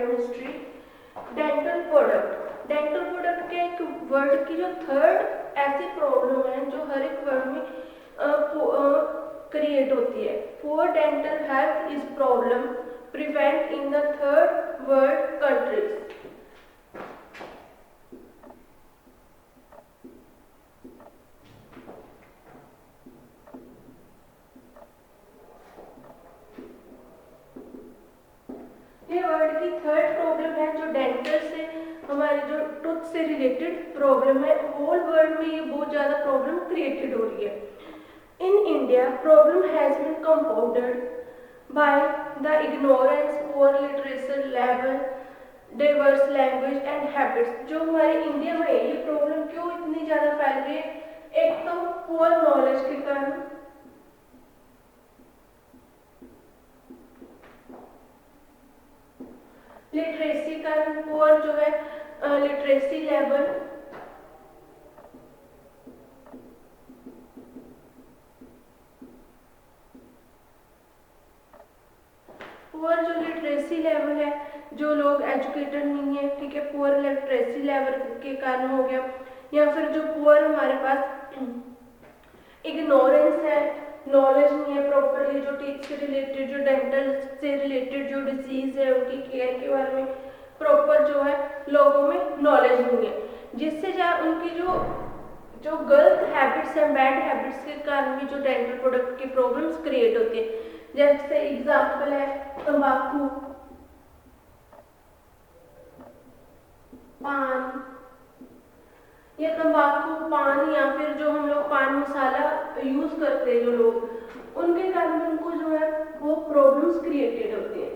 Biochemistry. Dental product, dental product के एक word की जो थर्ड ऐसी प्रॉब्लम है जो हर एक वर्ड में क्रिएट होती है। Poor dental health is problem prevent in the third world countries. ये वर्ड की थर्ड प्रॉब्लम है जो डेंटल से हमारे जो टूथ से रिलेटेड प्रॉब्लम है। होल वर्ल्ड में ये बहुत ज़्यादा प्रॉब्लम क्रिएटेड हो रही है। In India problem has been compounded by the ignorance, poor literacy level, diverse language and habits. जो हमारे इंडिया में ये प्रॉब्लम क्यों इतनी ज़्यादा फैल रही है? एक तो पुअर नॉलेज के कारण, लिटरेसी कारण, पुअर जो है लिटरेसी लेवल, पुअर जो लिटरेसी लेवल है, जो लोग एजुकेटेड नहीं है, ठीक है, पुअर लिटरेसी लेवल के कारण हो गया। या फिर जो पुअर हमारे पास इग्नोरेंस है, नॉलेज नहीं है प्रॉपरली, जो टीथ से रिलेटेड, जो डेंटल से रिलेटेड जो डिजीज है उनकी केयर के बारे में प्रॉपर जो है लोगों में नॉलेज नहीं है, जिससे उनकी जो गलत हैबिट्स हैं, बैड हैबिट्स के कारण भी जो डेंटल प्रोडक्ट की प्रॉब्लम्स क्रिएट होती है। जैसे एग्जाम्पल है तंबाकू, पान, या तंबाकू, पान, या फिर जो हम लोग पान मसाला यूज करते हैं जो लोग, उनके कारण उनको जो है वो प्रॉब्लम्स क्रिएटेड होती है।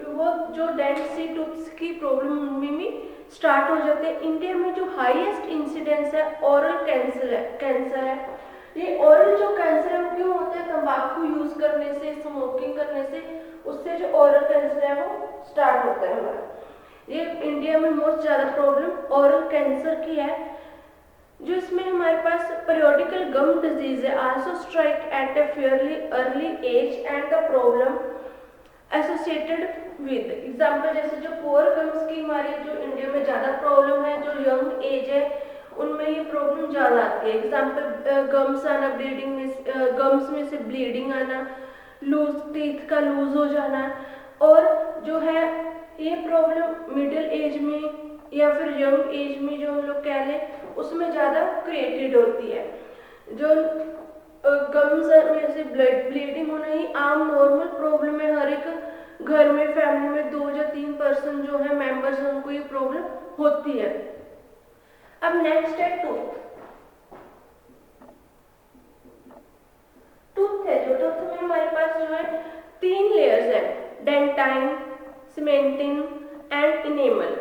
वो जो डेंट सी टूथ्स की प्रॉब्लम में भी स्टार्ट हो जाते हैं। इंडिया में जो हाईएस्ट इंसिडेंस है ओरल कैंसर है। ये ओरल जो कैंसर है वो क्यों होता है? तंबाकू यूज करने से, स्मोकिंग करने से, उससे जो ओरल कैंसर है वो स्टार्ट होता है हमारा। ये इंडिया में मोस्ट ज़्यादा प्रॉब्लम ओरल कैंसर की है। जो इसमें हमारे पास periodical gum disease है, also strike at a fairly early age and the problem associated with example, जैसे जो पुअर गम्स की हमारी जो इंडिया में ज़्यादा प्रॉब्लम है, जो यंग एज है उनमें ये प्रॉब्लम ज़्यादा आती है। एग्जाम्पल गम्स आना, ब्लीडिंग में, गम्स में से ब्लीडिंग आना, लूज टीथ का लूज हो जाना, और जो है ये प्रॉब्लम मिडिल एज में या फिर यंग एज में जो हम लोग कह लें उसमें ज़्यादा क्रिएटेड होती है। जो गम्स में से ब्लीडिंग होना ही आम नॉर्मल प्रॉब्लम है। हर एक घर में, फैमिली में 2 या 3 पर्सन जो है मेंबर्स हैं उनको ये प्रॉब्लम होती है। अब नेक्स्ट है टूथ। टूथ है जो टूथ में हमारे पास जो है 3 लेयर्स है, डेंटाइन, सीमेंटिन एंड इनेमल।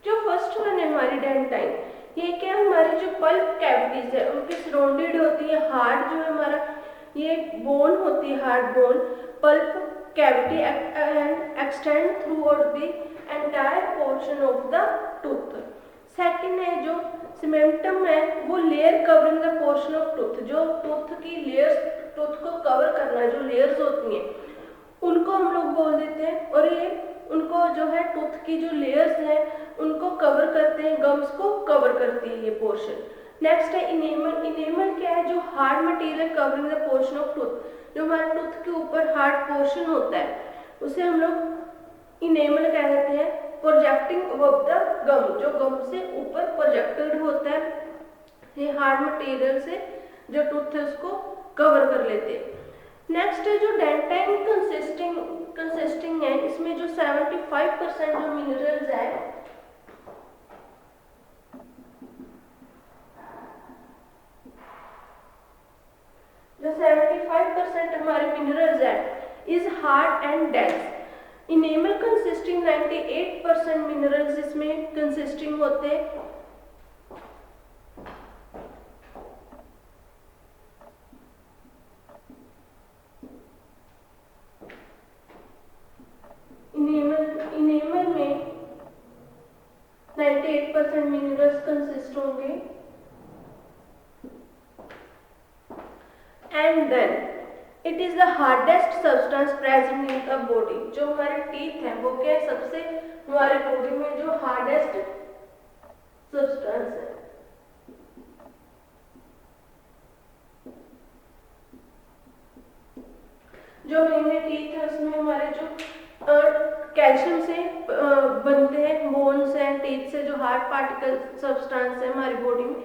जो फर्स्ट वन है हमारी डेंटाइन, ये क्या हमारी जो पल्प कैविटीज है उनकी सराउंडेड होती है हार्ड, जो है हमारा ये बोन होती है, hard bone, pulp cavity and extend through out the entire portion of the tooth. Second है जो सीमेंटम है, वो layer covering the portion of tooth, जो टूथ की लेयर्स, टूथ को कवर करना, जो लेयर्स होती हैं उनको हम लोग बोल देते हैं, और ये उनको जो है टूथ की जो लेयर्स हैं उनको कवर करते हैं, गम्स को कवर करती है ये पोर्शन। नेक्स्ट है इनेमल। इनेमल क्या है? जो hard material covering the portion of tooth, जो हमारे टूथ के ऊपर हार्ड पोर्शन होता है उसे हम लोग इनेमल कह देते हैं। प्रोजेक्टिंग अबव द गम, जो गम से ऊपर प्रोजेक्टेड होता है, ये हार्ड मटेरियल से जो टूथ है उसको कवर कर लेते हैं। नेक्स्ट है जो डेंटाइन कंसिस्टिंग है, इसमें जो 75% जो मिनरल्स है, जो 75% हमारे मिनरल्स है is hard and dense. Enamel consisting 98% minerals इसमें कंसिस्टिंग होते हैं। And then it is the hardest substance present in the body. जो हमारे टीथ हैं वो क्या है, सबसे हमारे बॉडी में जो हार्डेस्ट सब्सटेंस है। जो मेरे टीथ है उसमें हमारे जो कैल्शियम से बनते हैं, बोन्स हैं, टीथ से जो हार्ड पार्टिकल सब्सटेंस है हमारी बॉडी में,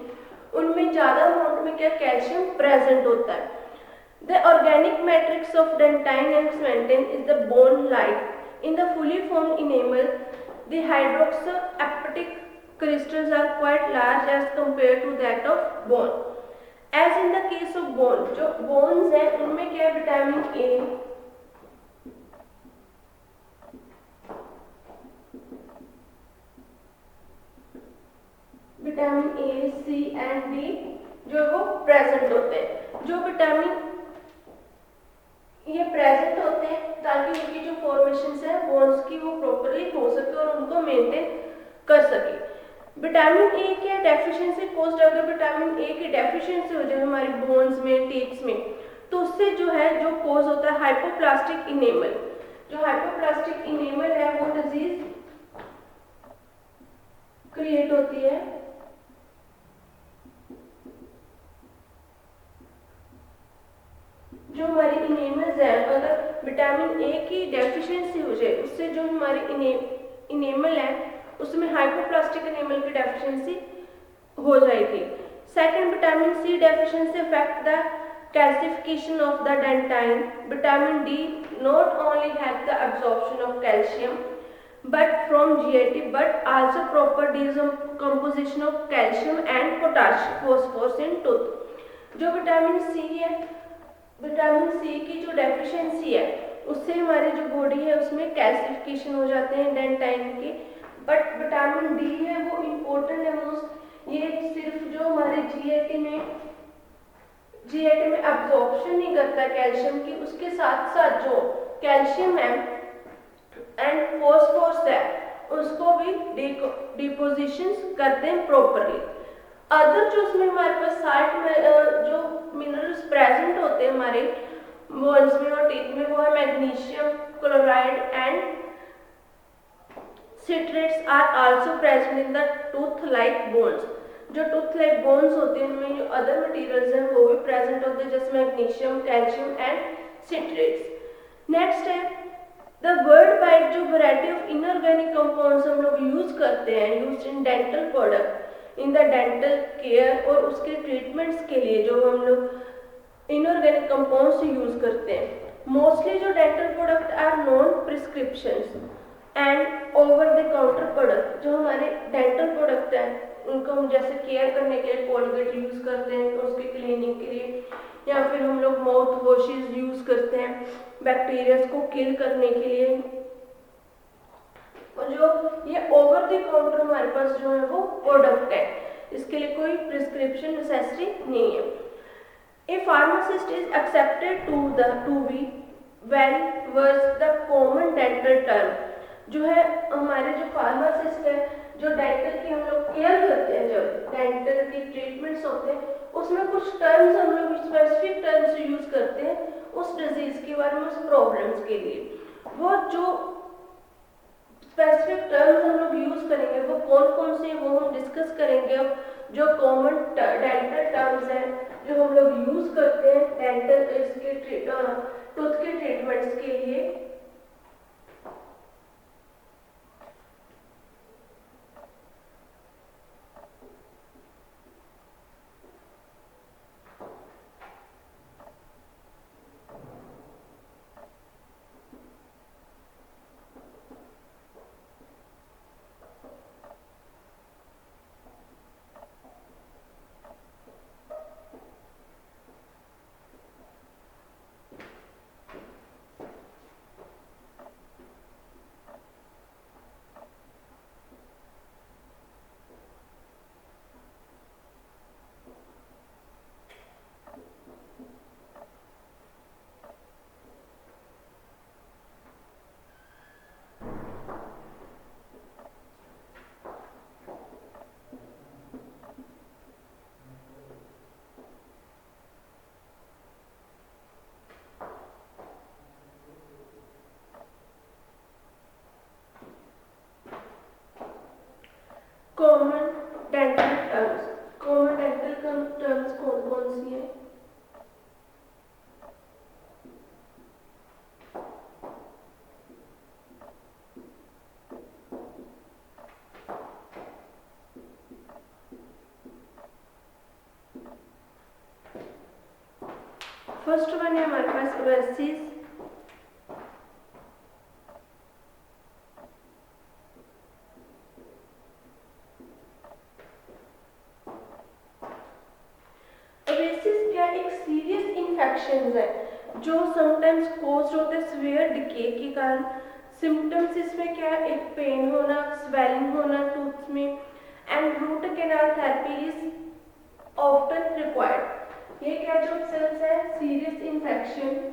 उनमें ज्यादा अमाउंट में क्या कैल्शियम प्रेजेंट होता है। The organic matrix of dentine and cementine is the bone-like. In the fully formed enamel, the hydroxyapatite crystals are quite large as compared to that of bone. As in the case of bone, जो bones हैं उनमें क्या है, vitamin A, vitamin A, C and D जो वो present होते हैं। जो विटामिन ये प्रेजेंट होते हैं ताकि उनकी जो फॉर्मेशंस है बोन्स की वो प्रॉपरली हो सके और उनको मेंटेन कर सके। विटामिन ए की डेफिशिएंसी पोस्ट, अगर विटामिन ए की डेफिशिएंसी हो जाए हमारी बोन्स में, टीथ्स में, तो उससे जो है जो कोज होता है हाइपोप्लास्टिक इनेमल। जो हाइपोप्लास्टिक इनेमल है वो डिजीज क्रिएट होती है। जो हमारी इनेमल्स है, अगर विटामिन ए की डेफिशिएंसी हो जाए उससे जो हमारी इनेमल है उसमें हाइपोप्लास्टिक इनेमल की डेफिशिएंसी हो जाएगी। Second, vitamin C deficiency affect the calcification of the dentine. Vitamin D not only help the absorption of calcium but from GIT but also proper decomposition of calcium and potassium phosphorus in tooth. जो vitamin C है, vitamin C की जो deficiency है उससे हमारी जो body है उसमें कैल्सिफिकेशन हो जाते हैं डेंटाइन के। बट विटामिन डी है वो इम्पोर्टेंट है मोस्ट। ये सिर्फ जो हमारे जीआईटी में अब्जॉर्प्शन नहीं करता कैल्शियम की, उसके साथ साथ जो कैल्शियम है एंड फॉस्फोरस है उसको भी डिपोजिशन करते हैं प्रॉपरली। अदर जो उसमें हमारे पास साल्ट में जो मिनरल्स प्रेजेंट होते हैं हमारे बोन्स में और टीथ में, वो है magnesium chloride and citrates are also present in the tooth like bones. जो टूथ लाइक बोन्स होते हैं उनमें जो अदर मटेरियल्स हैं वो भी प्रेजेंट होते हैं जैसे मैग्नीशियम, कैल्शियम एंड सिट्रेट्स। नेक्स्ट है द वर्ड बाइट। जो वैरायटी ऑफ इनऑर्गेनिक कंपाउंड्स हम लोग यूज करते हैं, use in dental product in the dental care और उसके ट्रीटमेंट्स के लिए जो हम लोग इनऑर्गेनिक कंपाउंड्स यूज करते हैं। मोस्टली जो dental product are non prescriptions and over the counter product. जो हमारे डेंटल प्रोडक्ट हैं उनको हम जैसे केयर करने के लिए कोलगेट यूज करते हैं तो उसकी क्लीनिंग के लिए, या फिर हम लोग माउथ वॉशेस यूज करते हैं बैक्टीरिया को किल करने के लिए। और जो ये ओवर द काउंटर हमारे पास जो है वो प्रोडक्ट है, इसके लिए कोई प्रिस्क्रिप्शन नेसेसरी नहीं है। A pharmacist is accepted to be well verse the common dental term. जो है हमारे जो फार्मासिस्ट है, जो डेंटल की हम लोग केयर करते हैं, जब डेंटल की ट्रीटमेंट्स होते हैं उसमें कुछ टर्म्स हम लोग स्पेसिफिक टर्म्स यूज करते हैं उस डिजीज के बारे में, उस प्रॉब्लम्स के लिए। वो जो स्पेसिफिक टर्म्स हम लोग यूज करेंगे वो कौन कौन से वो हम डिस्कस करेंगे। अब जो कॉमन डेंटल टर्म्स हैं जो हम लोग यूज करते हैं डेंटल इसके टूथ के ट्रीटमेंट्स के लिए, कौन सी है? फर्स्ट वन है हमारे पास ओएसिस, ओएसिस क्या एक सीरियस इन्फेक्शन है जो समटाइम्स कोज होते हैं सीवियर डिके के कारण। सिम्टम्स इसमें क्या है, एक पेन होना, स्वेलिंग होना टूथ में, and root canal therapy is often required. ये क्या जो सेल्स है सीरियस इन्फेक्शन,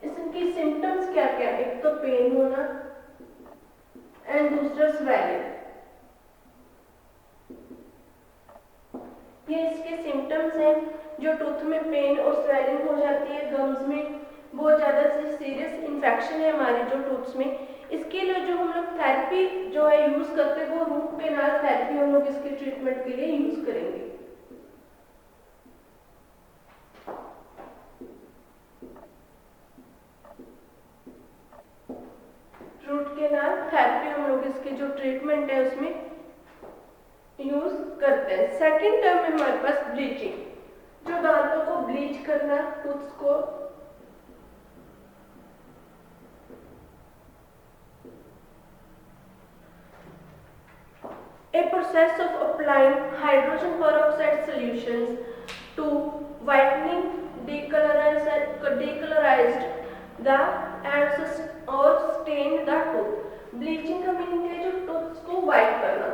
इसकी सिम्टम्स क्या क्या, एक तो पेन होना एंड दूसरा स्वेलिंग। ये इसके सिम्टम्स हैं जो टूथ में पेन और स्वेलिंग हो जाती है, गम्स में बहुत ज़्यादा सीरियस इन्फेक्शन है हमारे जो टूथ्स में। इसके लिए जो हम लोग थेरेपी जो है यूज़ करते हैं वो रूट कैनाल थेरेपी हम लोग इसके ट्रीटमेंट के लिए यूज़ करेंगे। रूट कैनाल थेरेपी हम लोग इसके जो ट्रीटमेंट है उसमें यूज करते हैं। सेकेंड टर्म है हमारे पास ब्लीचिंग, जो दांतों को ब्लीच करना, टूथ्स को a process of applying hydrogen peroxide solutions to whitening decolorized the and or stain the tooth। Bleaching का मीनिंग है जो टूथ्स को व्हाइट करना।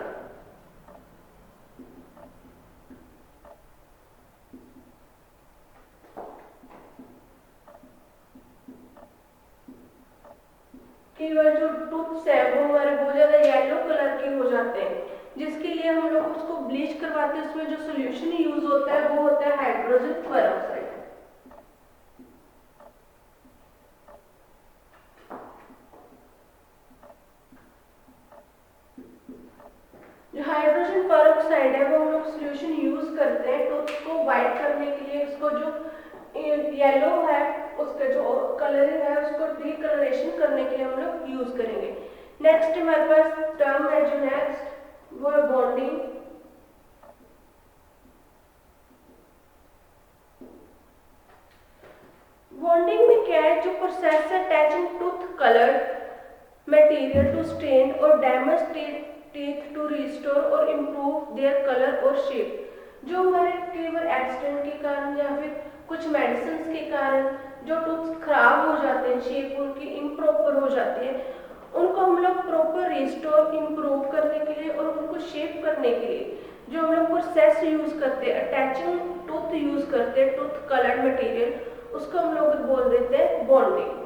कई बार जो टूथ्स है वो हमारे बहुत ज्यादा येलो कलर के हो जाते हैं, जिसके लिए हम लोग उसको ब्लीच करवाते हैं। उसमें जो सोल्यूशन यूज होता है वो होता है हाइड्रोजन पेरोक्साइड। जो हाइड्रोजन पेरोक्साइड है वो हम लोग सोल्यूशन यूज करते हैं टूथ को व्हाइट करने के लिए। उसको जो येलो है उसका जो कलरिंग है उसको डीकलरेशन करने के लिए हम लोग यूज करेंगे। नेक्स्ट हमारे पास टर्म है जो नेक्स्ट वो है बॉन्डिंग। बॉन्डिंग में क्या है, जो प्रोसेस है attaching tooth coloured material to stain or damage teeth to restore or improve their colour और शेप। जो हमारे केवल एक्सीडेंट के कारण या फिर कुछ मेडिसिन के कारण जो टूथ खराब हो जाते हैं, शेप उनकी इम्प्रॉपर हो जाती है, उनको हम लोग प्रॉपर रिस्टोर इम्प्रूव करने के लिए और उनको शेप करने के लिए जो हम लोग प्रोसेस यूज करते हैं, अटैचिंग टूथ यूज करते हैं, टूथ कलर्ड मटेरियल, उसको हम लोग बोल देते हैं बॉन्डिंग।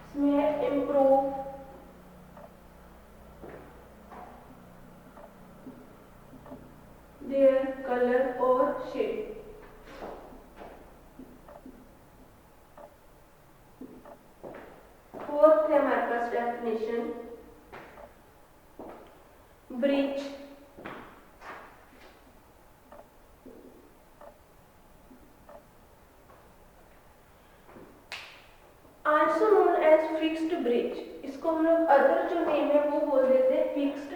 इसमें है इम्प्रूव, देयर कलर और शेप। फोर्थ है हमारे पास definition breach. Also known as fixed bridge, इसको हम लोग अदर जो नेम है वो बोल देते हैं फिक्स्ड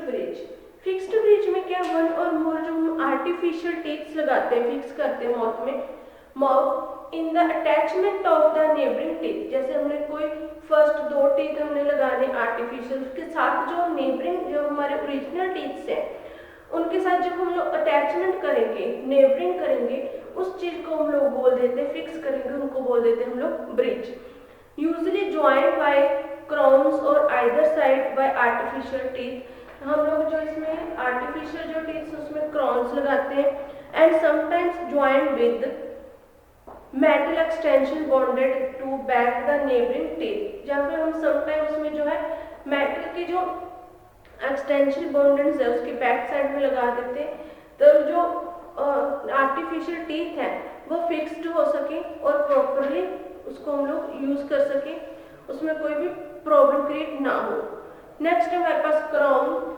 ब्रिज। फिक्स्ड ब्रिज में क्या वन और मोर जो हम आर्टिफिशियल टिप्स लगाते हैं, फिक्स करते हैं माउथ में, mouth in the attachment of the neighbouring teeth. जैसे हमने कोई फर्स्ट दो टीथ हमने लगाने आर्टिफिशियल, उसके साथ जो नेबरिंग जो हमारे ओरिजिनल टीथ्स हैं उनके साथ जब हम लोग अटैचमेंट करेंगे, नेबरिंग करेंगे, उस चीज को हम लोग बोल देते हैं, फिक्स करेंगे, उनको बोल देते हैं हम लोग bridge. Usually joint by crowns और either side by artificial teeth. हम लोग जो इसमें आर्टिफिशियल जो टीथ उसमें क्राउन्स लगाते हैं and sometimes joint with metal extension bonded to back the neighbouring teeth. या फिर हम समटाइम्स उसमें जो है मेटल की जो एक्सटेंशन बॉन्डेंस है उसके बैक साइड में लगा देते, तो जो आर्टिफिशियल टीथ है वो फिक्स्ड हो सके और प्रॉपरली उसको हम लोग यूज कर सके, उसमें कोई भी प्रॉब्लम क्रिएट ना हो। नेक्स्ट है हमारे पास क्राउन।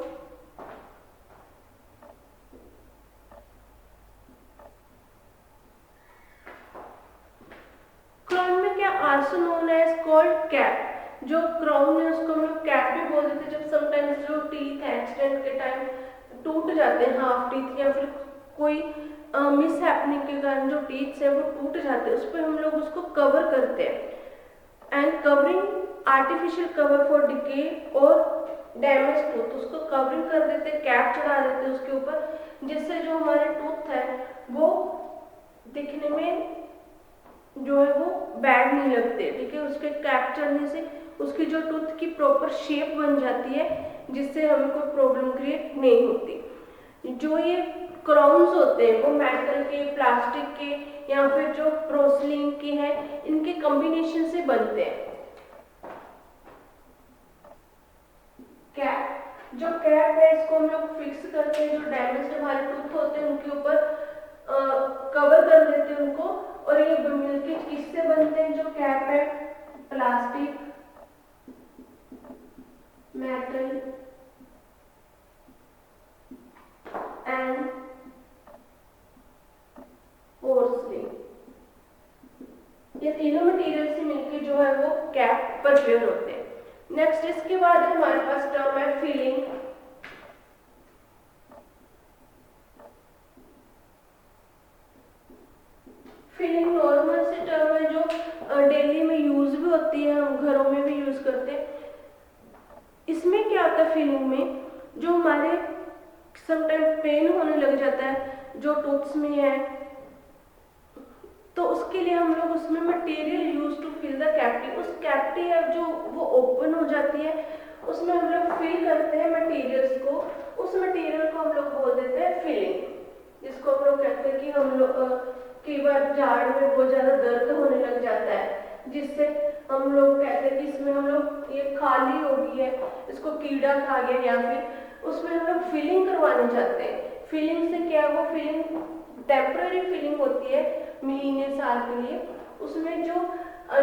क्राउन में क्या also known as called cap, जो क्राउन है उसको हम लोग कैप भी बोल देते हैं। जब समटाइम्स जो टीथ है एक्सीडेंट के टाइम टूट जाते हैं, हाफ टीथ या फिर कोई मिस हैपनिंग के कारण जो टीथ है वो टूट जाते हैं, उस पर हम लोग उसको कवर करते हैं। And covering artificial cover for decay और डैमेज टूथ, उसको कवरिंग कर देते हैं, कैप चढ़ा देते हैं उसके ऊपर, जिससे जो हमारे टूथ है वो दिखने में जो है वो बैड नहीं लगते, ठीक है। उसके कैप चढ़ने से उसकी जो टूथ की प्रॉपर शेप बन जाती है, जिससे हमें कोई प्रॉब्लम क्रिएट नहीं होती। जो ये क्राउन्स होते हैं वो मेटल के, प्लास्टिक के या फिर जो पोर्सिलेन के हैं, इनके कॉम्बिनेशन से बनते हैं। कैप, जो कैप है इसको हम लोग फिक्स करते हैं, जो डैमेज हमारे टूथ होते हैं उनके ऊपर कवर कर देते हैं उनको, और ये मिलके किससे बनते हैं, जो कैप है प्लास्टिक, मेटल एंड पोर्सिलेन, ये तीनों मटेरियल से मिलके जो है वो कैप प्रिपेयर होते हैं। नेक्स्ट इसके बाद हमारे पास टर्म है फिलिंग। फिलिंग नॉर्मल से टर्म है जो डेली में यूज भी होती है, हम घरों में भी यूज करते हैं। इसमें क्या होता है फिलिंग में, जो हमारे समटाइम पेन होने लग जाता है जो टूथ्स में है, तो उसके लिए हम लोग उसमें material use to fill the cavity, उस कैविटी है जो वो ओपन हो जाती है, उसमें हम लोग फिल करते हैं मटेरियल्स को, उस मटेरियल को हम लोग बोल देते हैं फिलिंग, जिसको हम लोग कहते हैं कि हम लोग कई बार जाड़ में बहुत ज़्यादा दर्द होने लग जाता है, जिससे हम लोग कहते हैं कि इसमें हम लोग ये खाली हो गई है, इसको कीड़ा खा गया, या फिर उसमें हम लोग फिलिंग करवाने चाहते हैं। फिलिंग से क्या, वो फिलिंग टेम्पररी फिलिंग होती है महीने साल के लिए, उसमें जो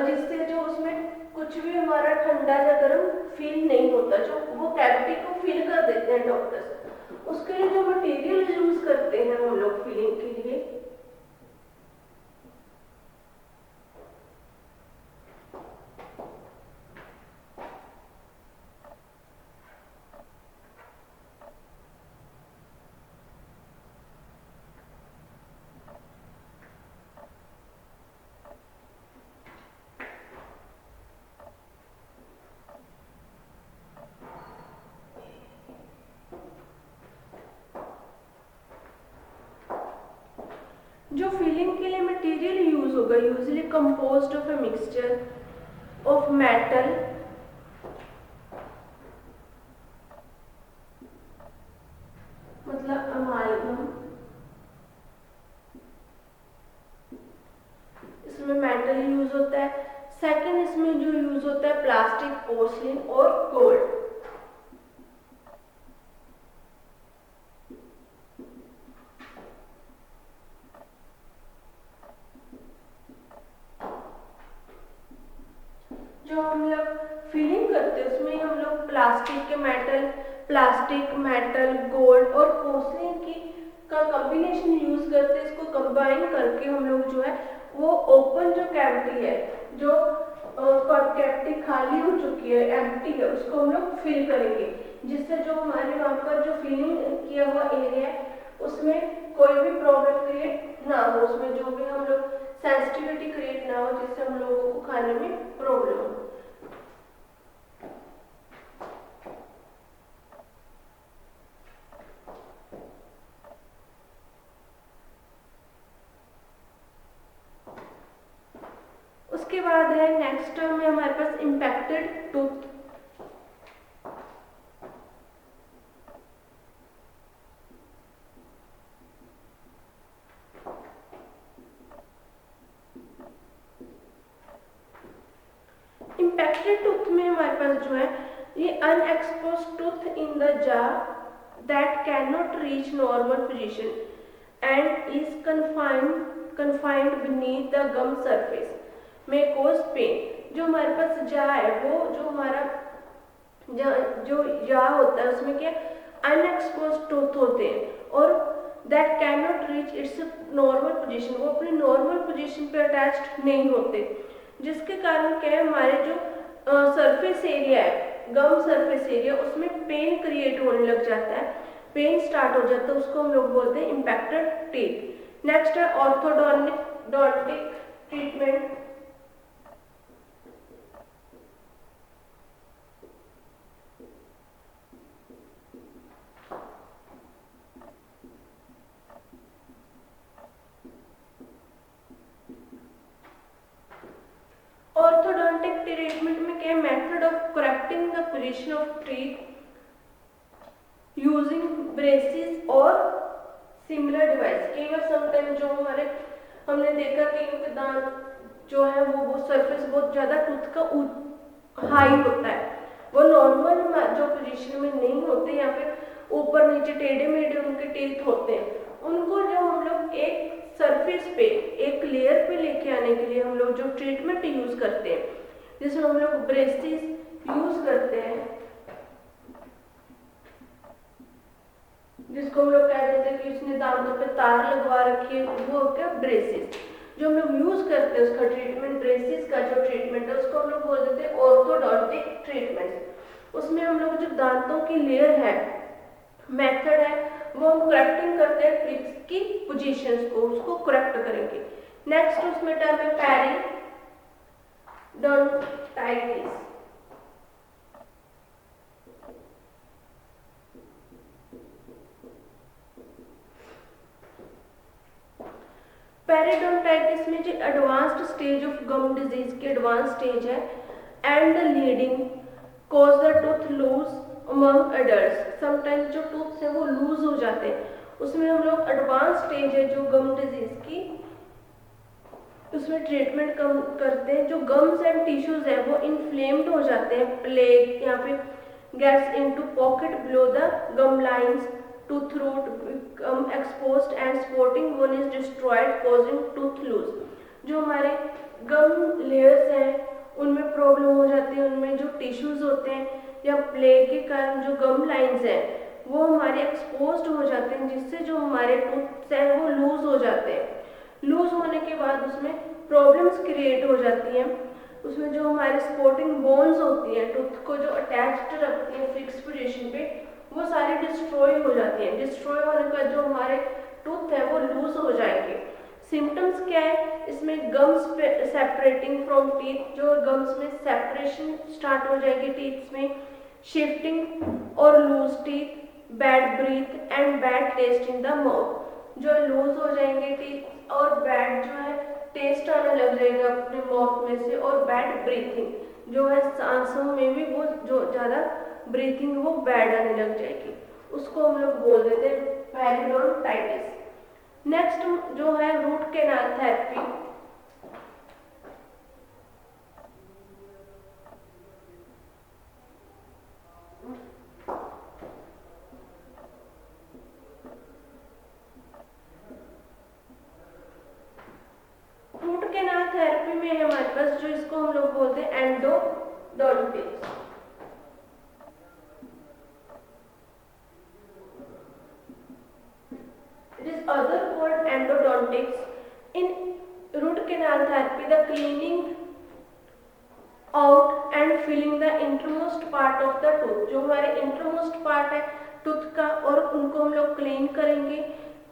जिससे जो उसमें कुछ भी हमारा ठंडा या गर्म फील नहीं होता, जो वो कैविटी को फिल कर देते हैं डॉक्टर्स। उसके लिए जो मटेरियल यूज करते हैं हम लोग फिलिंग के लिए, जो फिलिंग के लिए मटेरियल यूज होगा usually composed of a mixture of metal मतलब अमालगम, इसमें मेटल यूज होता है। सेकंड इसमें जो यूज होता है प्लास्टिक, पोर्सिलेन और गोल्ड। जो हम लोग फिलिंग करते हैं उसमें हम लोग प्लास्टिक, मेटल, गोल्ड और पोर्सिलेन की का कॉम्बिनेशन यूज करते हैं। इसको कंबाइन करके हम लोग जो है वो ओपन जो कैविटी है, जो कैविटी खाली हो चुकी है, एम्प्टी है, उसको हम लोग फिल करेंगे, जिससे जो हमारे वहाँ पर जो फिलिंग किया हुआ एरिया है उसमें कोई भी प्रॉब्लम क्रिएट ना हो, उसमें जो भी हम लोग सेंसिटिविटी क्रिएट ना हो, जिससे हम लोगों को खाने में प्रॉब्लम हो। उसके बाद है नेक्स्ट टर्म में हमारे पास इम्पैक्टेड टूथ। इम्पैक्टेड टूथ में हमारे पास जो है ये unexposed tooth in the jaw that cannot reach normal position and is confined beneath the gum surface may cause pain. जो हमारे पास जा है वो जो हमारा जो या होता है उसमें क्या अनएक्सपोज टूथ होते हैं और that can not reach its normal position, वो अपनी नॉर्मल पोजीशन पे अटैच्ड नहीं होते, जिसके कारण क्या है हमारे जो सरफेस एरिया है गम सरफेस एरिया उसमें पेन क्रिएट होने लग जाता है, पेन स्टार्ट हो जाता है, उसको हम लोग बोलते हैं इम्पैक्टेड टीथ। नेक्स्ट है ऑर्थोडोंटिक ट्रीटमेंट। ऑर्थोडोंटिक ट्रीटमेंट में क्या method of correcting the position of teeth using braces और सिमिलर डिवाइस। कई बार समटाइम जो हमने देखा कि उनके दांत जो है वो सरफेस बहुत ज़्यादा टूथ का हाई होता है, वो नॉर्मल जो पोजीशन में नहीं होते या फिर ऊपर नीचे टेढ़े मेढ़े उनके टीथ होते हैं, उनको जो हम लोग एक सरफेस पे एक लेयर पे लेके आने के लिए हम लोग जो ट्रीटमेंट यूज करते हैं जिसमें हम लोग ब्रेसेस यूज करते हैं, जिसको हम लोग कह देते हैं कि उसने दांतों पे तार लगवा रखी है, वो क्या ब्रेसेस जो हम लोग यूज करते हैं उसका ट्रीटमेंट, ब्रेसेस का जो ट्रीटमेंट है उसको हम लोग बोल देते हैं ऑर्थोडोंटिक ट्रीटमेंट। उसमें हम लोग जो दांतों की लेयर है मेथड है वो हम करेक्टिंग करते हैं टीथ की पोजीशंस को, उसको करेक्ट करेंगे। नेक्स्ट उसमें टर्म है पेरिडोंटाइटिस। पेरिडोंटाइटिस में जो advanced stage of gum disease की एडवांस स्टेज है and the leading cause the tooth loose among adults. Sometimes जो टूथ है वो लूज हो जाते हैं, उसमें हम लोग एडवांस स्टेज है जो गम डिजीज की उसमें ट्रीटमेंट करते हैं। जो गम्स एंड टिश्यूज है वो इन्फ्लेम्ड हो जाते हैं, प्लेग या फिर gets into pocket below the gum lines, tooth root become exposed and sporting bone is destroyed causing tooth lose। जो हमारे गम लेयर्स हैं उनमें प्रॉब्लम हो जाती है, उनमें जो टिश्यूज होते हैं या प्लेग के कारण जो गम लाइंस हैं वो हमारे एक्सपोज्ड हो जाते हैं, जिससे जो हमारे टूथ हैं वो लूज हो जाते हैं। लूज होने के बाद उसमें प्रॉब्लम्स क्रिएट हो जाती हैं, उसमें जो हमारे स्पोर्टिंग बोन्स होती हैं टूथ को जो अटैच्ड रखती हैं फिक्स पोजीशन पे वो सारी डिस्ट्रॉय हो जाती हैं। डिस्ट्रॉय होने का जो हमारे टूथ है वो लूज हो जाएंगे। सिम्टम्स क्या है इसमें गम्स सेपरेटिंग फ्रॉम टीथ, जो गम्स में सेपरेशन स्टार्ट हो जाएगी टीथ में, शिफ्टिंग और loose teeth, bad breath and bad taste in the mouth. जो लूज हो जाएंगे टीथ और बैड जो है टेस्ट आने लग जाएगा अपने माउथ में से, और बैड ब्रीथिंग जो है सांसों में भी वो जो ज़्यादा ब्रीथिंग वो बैड आने लग जाएगी, उसको हम लोग बोल देते हैं पेरिडोंटाइटिस। नेक्स्ट जो है root canal therapy. Root canal therapy में है हमारे पास जो इसको हम लोग बोलते हैं endodontics. It is other called endodontics. In root canal therapy, the cleaning out and filling the innermost part of the tooth, जो हमारे innermost part है टूथ का, और उनको हम लोग क्लीन करेंगे,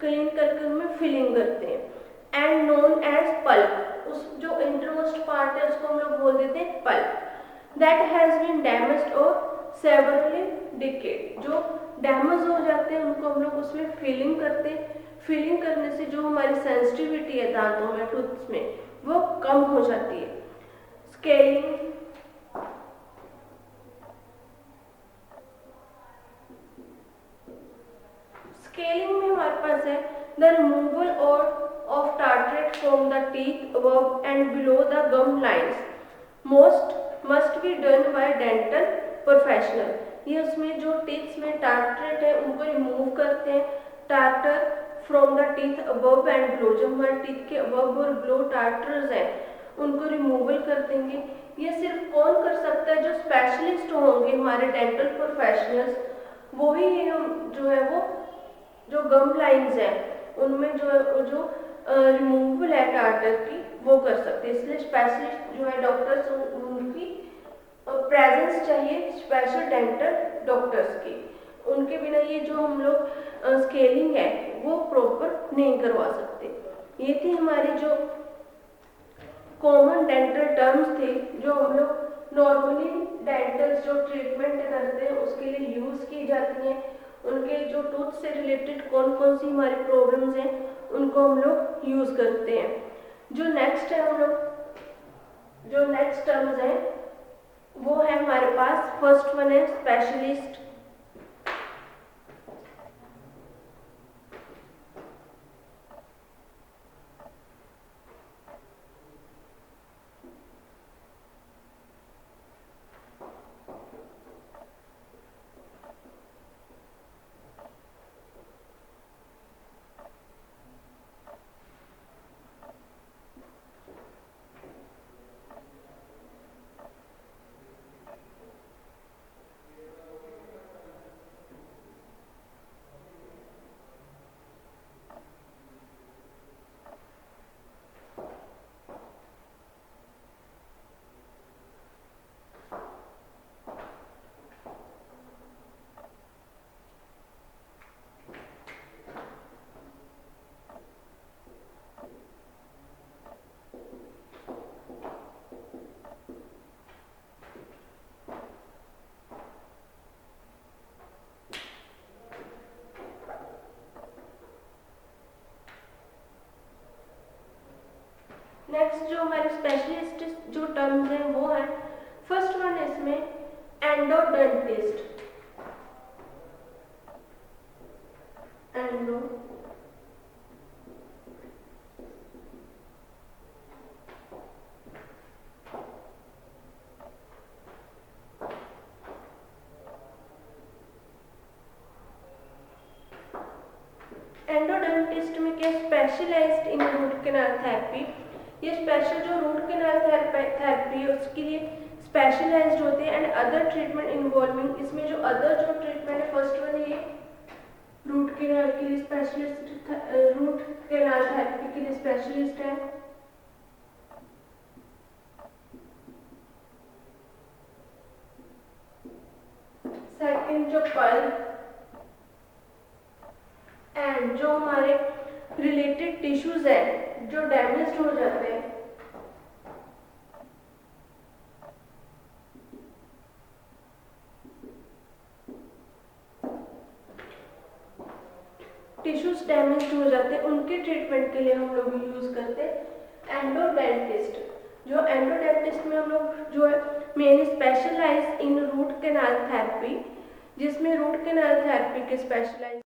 क्लीन करके उनमें फिलिंग करते हैं। एंड नोन एज पल्प, उस जो इंटरमोस्ट पार्ट है उसको हम लोग बोल देते हैं pulp. That has been damaged और सेवरली डिकेड, जो डैमेज हो जाते हैं उनको हम लोग उसमें फिलिंग करते हैं। फिलिंग करने से जो हमारी सेंसिटिविटी है दांतों में टूथ में वो कम हो जाती है। स्केलिंग, स्केलिंग में हमारे पास है द रिमूवल और of tartrate from the teeth above and below the gum lines, most must be done by dental professional. ये उसमें जो टीथ्स में टार्टरेट है उनको रिमूव करते हैं। Tartar from the teeth above and below, जो हमारे टीथ के अबव और बिलो टार्टर्स हैं उनको रिमूवल कर देंगे। ये सिर्फ कौन कर सकता है, जो स्पेशलिस्ट होंगे हमारे डेंटल प्रोफेशनल्स, वही हम जो है वो जो गम लाइंस हैं उनमें जो है वो जो रिमूवल है टार्टर की वो कर सकते हैं। इसलिए स्पेशलिस्ट जो है डॉक्टर्स उनकी प्रेजेंस चाहिए, स्पेशल डेंटल डॉक्टर्स की। उनके बिना ये जो हम लोग स्केलिंग है वो प्रॉपर नहीं करवा सकते। ये थी हमारी जो कॉमन डेंटल टर्म्स थे जो हम लोग नॉर्मली डेंटल जो ट्रीटमेंट करते हैं उसके लिए यूज़ की जाती हैं। उनके जो टूथ से रिलेटेड कौन कौन सी हमारी प्रॉब्लम्स हैं उनको हम लोग यूज़ करते हैं। जो नेक्स्ट है हम लोग जो नेक्स्ट टर्म्स हैं वो है हमारे पास, फर्स्ट वन है स्पेशलिस्ट। नेक्स्ट जो हमारे स्पेशलिस्ट जो टर्म्स हैं वो है, फर्स्ट वन है इसमें एंडोडेंटिस्ट। एंडो एंडोडेंटिस्ट में क्या, स्पेशलाइज्ड इन रूट कैनाल थेरेपी। ये स्पेशल जो रूट कैनाल थेरेपी है उसके लिए स्पेशलाइज्ड होते हैं। एंड अदर ट्रीटमेंट इन्वॉल्विंग, इसमें जो अदर जो ट्रीटमेंट है, फर्स्ट वन ये रूट कैनाल के लिए स्पेशलिस्ट, रूट कैनाल थेरेपी के लिए स्पेशलिस्ट है। सेकंड जो पल्प एंड जो हमारे रिलेटेड टिश्यूज है जो डैमेज हो जाते हैं, टिश्यूज डैमेज हो जाते हैं, उनके ट्रीटमेंट के लिए हम लोग यूज करते हैं एंडोडेंटिस्ट। जो एंडोडेंटिस्ट में हम लोग जो है मेनली स्पेशलाइज इन रूट कैनाल थेरेपी, जिसमें रूट कैनाल थेरेपी के स्पेशलाइज